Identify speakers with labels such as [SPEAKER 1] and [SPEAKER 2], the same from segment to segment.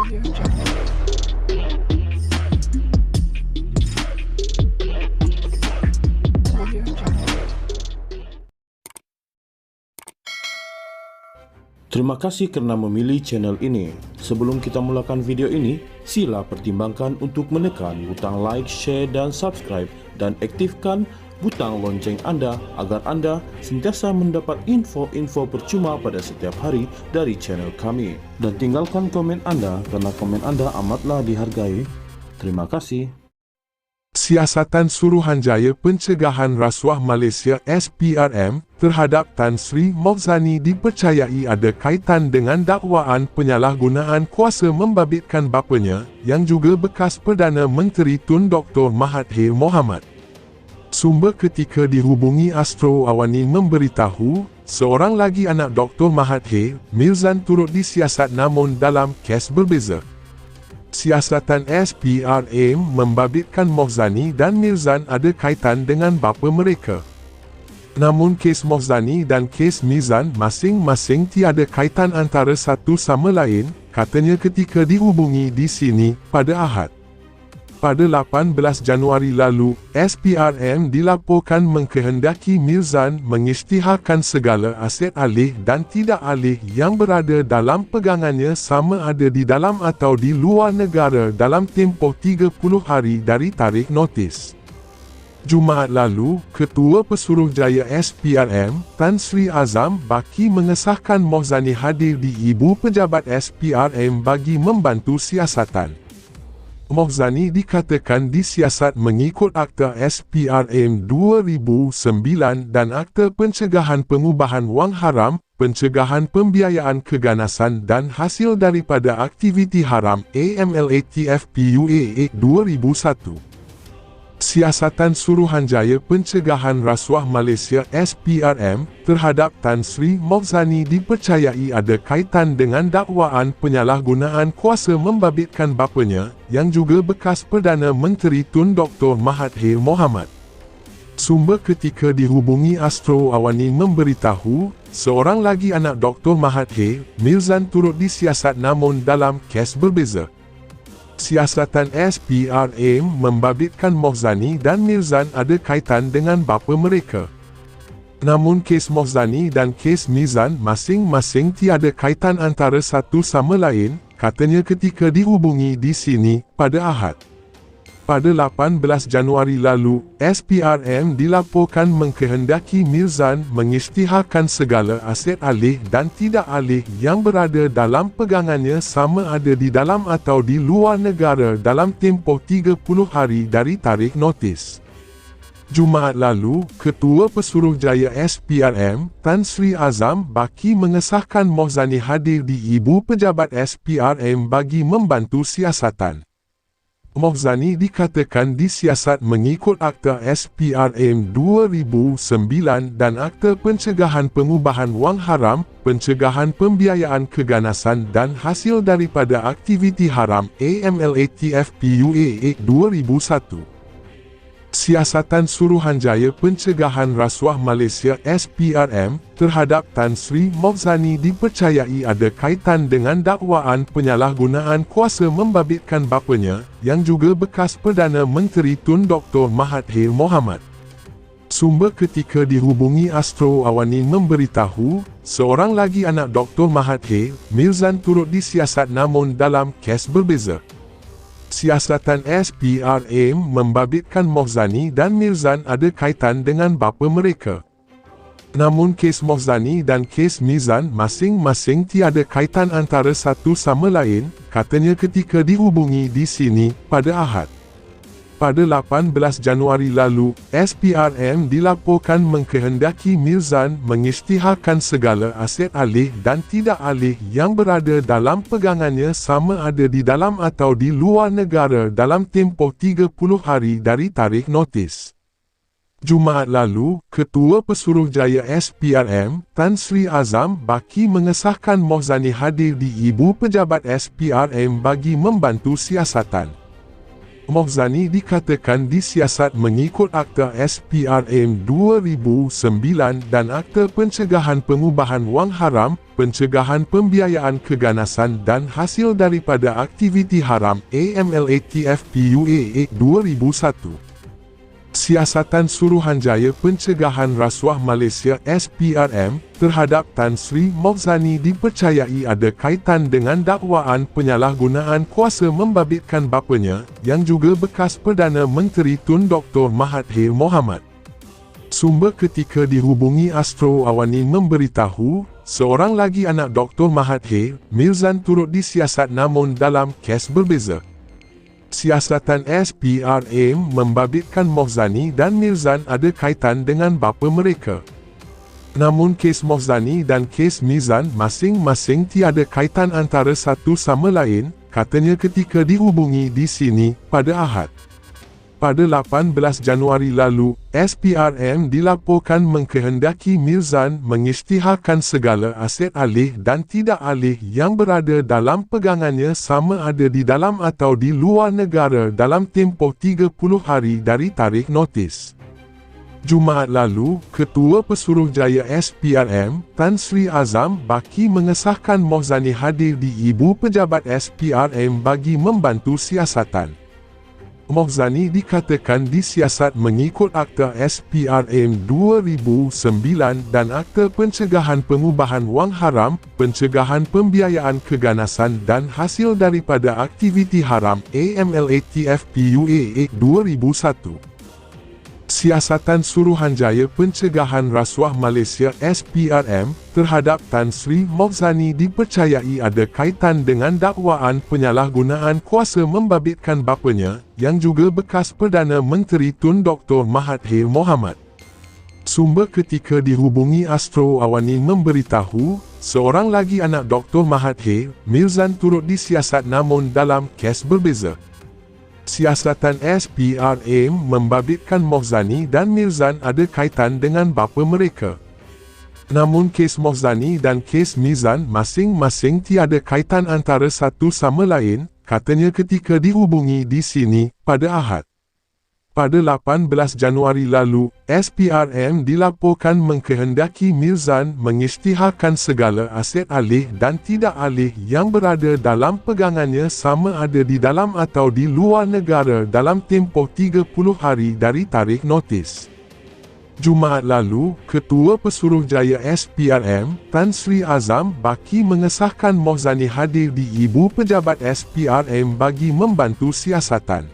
[SPEAKER 1] Terima kasih kerana memilih channel ini. Sebelum kita mulakan video ini, sila pertimbangkan untuk menekan butang like, share dan subscribe dan aktifkan butang lonceng anda agar anda sentiasa mendapat info-info percuma pada setiap hari dari channel kami. Dan tinggalkan komen anda kerana komen anda amatlah dihargai. Terima kasih.
[SPEAKER 2] Siasatan Suruhanjaya Pencegahan Rasuah Malaysia SPRM terhadap Tan Sri Moghzani dipercayai ada kaitan dengan dakwaan penyalahgunaan kuasa membabitkan bapanya yang juga bekas Perdana Menteri Tun Dr. Mahathir Mohamad. Sumber ketika dihubungi Astro Awani memberitahu, seorang lagi anak Dr. Mahathir, Mirzan turut disiasat namun dalam kes berbeza. Siasatan SPRM membabitkan Moghzani dan Mirzan ada kaitan dengan bapa mereka. Namun kes Moghzani dan kes Mirzan masing-masing tiada kaitan antara satu sama lain, katanya ketika dihubungi di sini pada Ahad. Pada 18 Januari lalu, SPRM dilaporkan mengkehendaki Mirzan mengisytiharkan segala aset alih dan tidak alih yang berada dalam pegangannya sama ada di dalam atau di luar negara dalam tempoh 30 hari dari tarikh notis. Jumaat lalu, Ketua Pesuruhjaya SPRM, Tan Sri Azam Baki mengesahkan Moghzani hadir di Ibu Pejabat SPRM bagi membantu siasatan. Moghzani dikatakan disiasat mengikut Akta SPRM 2009 dan Akta Pencegahan Pengubahan Wang Haram, Pencegahan Pembiayaan Keganasan dan Hasil daripada Aktiviti Haram AMLATFPUA 2001. Siasatan Suruhanjaya Pencegahan Rasuah Malaysia SPRM terhadap Tan Sri Moghzani dipercayai ada kaitan dengan dakwaan penyalahgunaan kuasa membabitkan bapanya yang juga bekas Perdana Menteri Tun Dr. Mahathir Mohamad. Sumber ketika dihubungi Astro Awani memberitahu, seorang lagi anak Dr. Mahathir, Mirzan turut disiasat namun dalam kes berbeza. Siasatan SPRM membabitkan Moghzani dan Mirzan ada kaitan dengan bapa mereka. Namun kes Moghzani dan kes Mirzan masing-masing tiada kaitan antara satu sama lain, katanya ketika dihubungi di sini pada Ahad. Pada 18 Januari lalu, SPRM dilaporkan mengkehendaki Mirzan mengisytiharkan segala aset alih dan tidak alih yang berada dalam pegangannya sama ada di dalam atau di luar negara dalam tempoh 30 hari dari tarikh notis. Jumaat lalu, Ketua Pesuruhjaya SPRM, Tan Sri Azam Baki mengesahkan Moghzani hadir di Ibu Pejabat SPRM bagi membantu siasatan. Moghzani dikatakan disiasat mengikut Akta SPRM 2009 dan Akta Pencegahan Pengubahan Wang Haram, Pencegahan Pembiayaan Keganasan dan Hasil daripada Aktiviti Haram AMLATFPUA 2001. Siasatan Suruhanjaya Pencegahan Rasuah Malaysia SPRM terhadap Tan Sri Moghzani dipercayai ada kaitan dengan dakwaan penyalahgunaan kuasa membabitkan bapanya yang juga bekas Perdana Menteri Tun Dr. Mahathir Mohamad. Sumber ketika dihubungi Astro Awani memberitahu, seorang lagi anak Dr. Mahathir, Mirzan turut disiasat namun dalam kes berbeza. Siasatan SPRM membabitkan Moghzani dan Mirzan ada kaitan dengan bapa mereka. Namun kes Moghzani dan kes Mirzan masing-masing tiada kaitan antara satu sama lain, katanya ketika dihubungi di sini pada Ahad. Pada 18 Januari lalu, SPRM dilaporkan mengkehendaki Mirzan mengisytiharkan segala aset alih dan tidak alih yang berada dalam pegangannya sama ada di dalam atau di luar negara dalam tempoh 30 hari dari tarikh notis. Jumaat lalu, Ketua Pesuruhjaya SPRM, Tan Sri Azam Baki mengesahkan Moghzani hadir di Ibu Pejabat SPRM bagi membantu siasatan. Mohzani dikatakan disiasat mengikut Akta SPRM 2009 dan Akta Pencegahan Pengubahan Wang Haram, Pencegahan Pembiayaan Keganasan dan Hasil Daripada Aktiviti Haram AMLATFPUA 2001. Siasatan Suruhanjaya Pencegahan Rasuah Malaysia SPRM terhadap Tan Sri Mohzani dipercayai ada kaitan dengan dakwaan penyalahgunaan kuasa membabitkan bapanya yang juga bekas Perdana Menteri Tun Dr. Mahathir Mohamad. Sumber ketika dihubungi Astro Awani memberitahu, seorang lagi anak Dr. Mahathir, Mirzan turut disiasat namun dalam kes berbeza. Siasatan SPRM membabitkan Mohzani dan Mirzan ada kaitan dengan bapa mereka. Namun kes Mohzani dan kes Mirzan masing-masing tiada kaitan antara satu sama lain, katanya ketika dihubungi di sini pada Ahad. Pada 18 Januari lalu, SPRM dilaporkan mengkehendaki Mirzan mengisytiharkan segala aset alih dan tidak alih yang berada dalam pegangannya sama ada di dalam atau di luar negara dalam tempoh 30 hari dari tarikh notis. Jumaat lalu, Ketua Pesuruhjaya SPRM, Tan Sri Azam Baki mengesahkan Mohzani hadir di Ibu Pejabat SPRM bagi membantu siasatan. Mohzani dikatakan disiasat mengikut Akta SPRM 2009 dan Akta Pencegahan Pengubahan Wang Haram, Pencegahan Pembiayaan Keganasan dan Hasil Daripada Aktiviti Haram AMLATFPUA 2001. Siasatan Suruhanjaya Pencegahan Rasuah Malaysia SPRM terhadap Tan Sri Mohzani dipercayai ada kaitan dengan dakwaan penyalahgunaan kuasa membabitkan bapanya yang juga bekas Perdana Menteri Tun Dr. Mahathir Mohamad. Sumber ketika dihubungi Astro Awani memberitahu, seorang lagi anak Dr. Mahathir, Mirzan turut disiasat namun dalam kes berbeza. Siasatan SPRM membabitkan Mohzani dan Mirzan ada kaitan dengan bapa mereka. Namun kes Mohzani dan kes Mirzan masing-masing tiada kaitan antara satu sama lain, katanya ketika dihubungi di sini pada Ahad. Pada 18 Januari lalu, SPRM dilaporkan mengkehendaki Mirzan mengisytiharkan segala aset alih dan tidak alih yang berada dalam pegangannya sama ada di dalam atau di luar negara dalam tempoh 30 hari dari tarikh notis. Jumaat lalu, Ketua Pesuruhjaya SPRM, Tan Sri Azam Baki mengesahkan Mohzani hadir di Ibu Pejabat SPRM bagi membantu siasatan.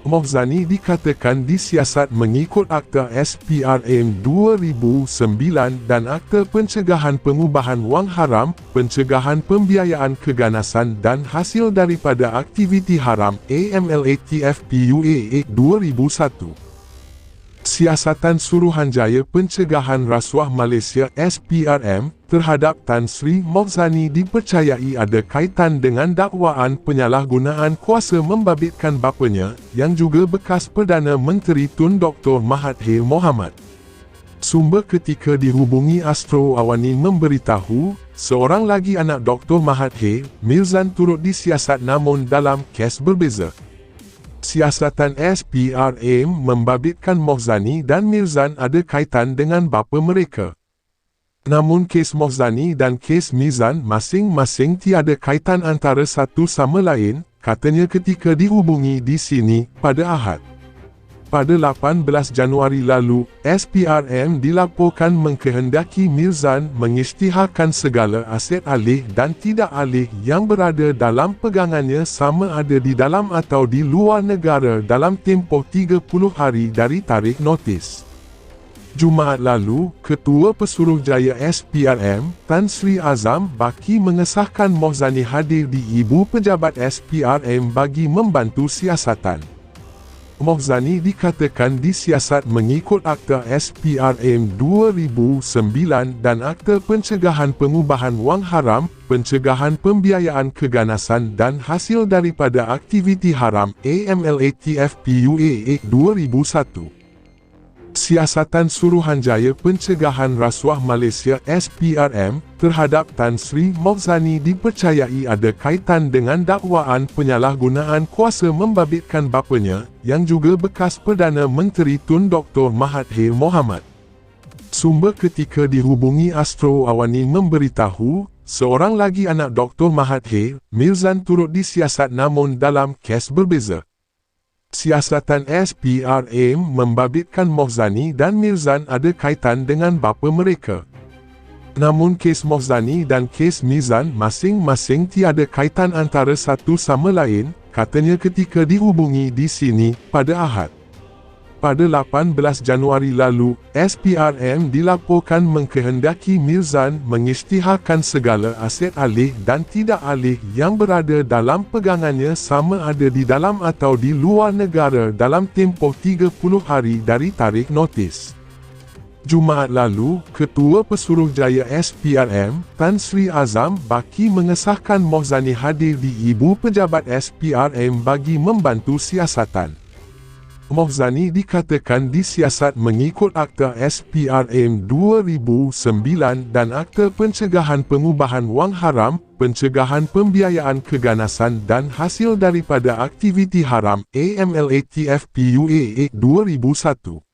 [SPEAKER 2] Mohzani dikatakan disiasat mengikut Akta SPRM 2009 dan Akta Pencegahan Pengubahan Wang Haram, Pencegahan Pembiayaan Keganasan dan Hasil Daripada Aktiviti Haram AMLATFPUA 2001. Siasatan Suruhanjaya Pencegahan Rasuah Malaysia SPRM terhadap Tan Sri Mohzani dipercayai ada kaitan dengan dakwaan penyalahgunaan kuasa membabitkan bapanya yang juga bekas Perdana Menteri Tun Dr. Mahathir Mohamad. Sumber ketika dihubungi Astro Awani memberitahu, seorang lagi anak Dr. Mahathir, Mirzan turut disiasat namun dalam kes berbeza. Siasatan SPRM membabitkan Mohzani dan Mirzan ada kaitan dengan bapa mereka. Namun kes Mohzani dan kes Mirzan masing-masing tiada kaitan antara satu sama lain, katanya ketika dihubungi di sini pada Ahad. Pada 18 Januari lalu, SPRM dilaporkan mengkehendaki Mirzan mengisytiharkan segala aset alih dan tidak alih yang berada dalam pegangannya sama ada di dalam atau di luar negara dalam tempoh 30 hari dari tarikh notis. Jumaat lalu, Ketua Pesuruhjaya SPRM, Tan Sri Azam Baki mengesahkan Mohzani hadir di Ibu Pejabat SPRM bagi membantu siasatan. Mohzani dikatakan disiasat mengikut Akta SPRM 2009 dan Akta Pencegahan Pengubahan Wang Haram, Pencegahan Pembiayaan Keganasan dan Hasil Daripada Aktiviti Haram AMLATFPUA 2001. Siasatan Suruhanjaya Pencegahan Rasuah Malaysia SPRM terhadap Tan Sri Moghzani dipercayai ada kaitan dengan dakwaan penyalahgunaan kuasa membabitkan bapanya yang juga bekas Perdana Menteri Tun Dr. Mahathir Mohamad. Sumber ketika dihubungi Astro Awani memberitahu, seorang lagi anak Dr. Mahathir, Mirzan turut disiasat namun dalam kes berbeza. Siasatan SPRM membabitkan Moghzani dan Mirzan ada kaitan dengan bapa mereka. Namun kes Moghzani dan kes Mirzan masing-masing tiada kaitan antara satu sama lain, katanya ketika dihubungi di sini pada Ahad. Pada 18 Januari lalu, SPRM dilaporkan mengkehendaki Mirzan mengisytiharkan segala aset alih dan tidak alih yang berada dalam pegangannya sama ada di dalam atau di luar negara dalam tempoh 30 hari dari tarikh notis. Jumaat lalu, Ketua Pesuruhjaya SPRM, Tan Sri Azam Baki mengesahkan Moghzani hadir di Ibu Pejabat SPRM bagi membantu siasatan. Moghzani dikatakan disiasat mengikut Akta SPRM 2009 dan Akta Pencegahan Pengubahan Wang Haram, Pencegahan Pembiayaan Keganasan dan Hasil daripada Aktiviti Haram AMLATFPUAA 2001.